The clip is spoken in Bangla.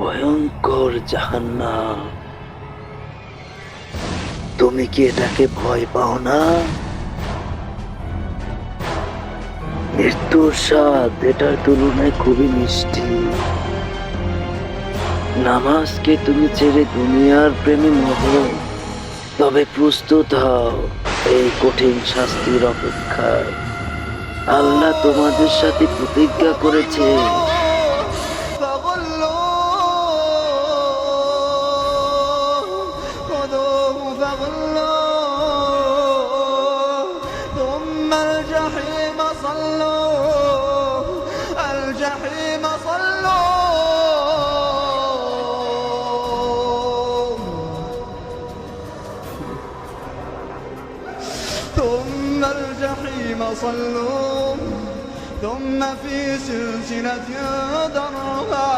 ভয়ঙ্কর জাহান্নাম। তুমি কি এটাকে ভয় পাও না? মৃত্যুর স্বাদ এটার তুলনায় খুবই মিষ্টি। নামাজকে তুমি ছেড়ে দুনিয়ার প্রেমে মগ্ন, তবে প্রস্তুত হও এই কঠিন শাস্তির অপেক্ষায়। আল্লাহ তোমাদের সাথে প্রতিজ্ঞা করেছে, خذوه فغلوه ثم الجحيم صلوه الجحيم صلوه ثم الجحيم صلوه ثم في سلسلة ذرعها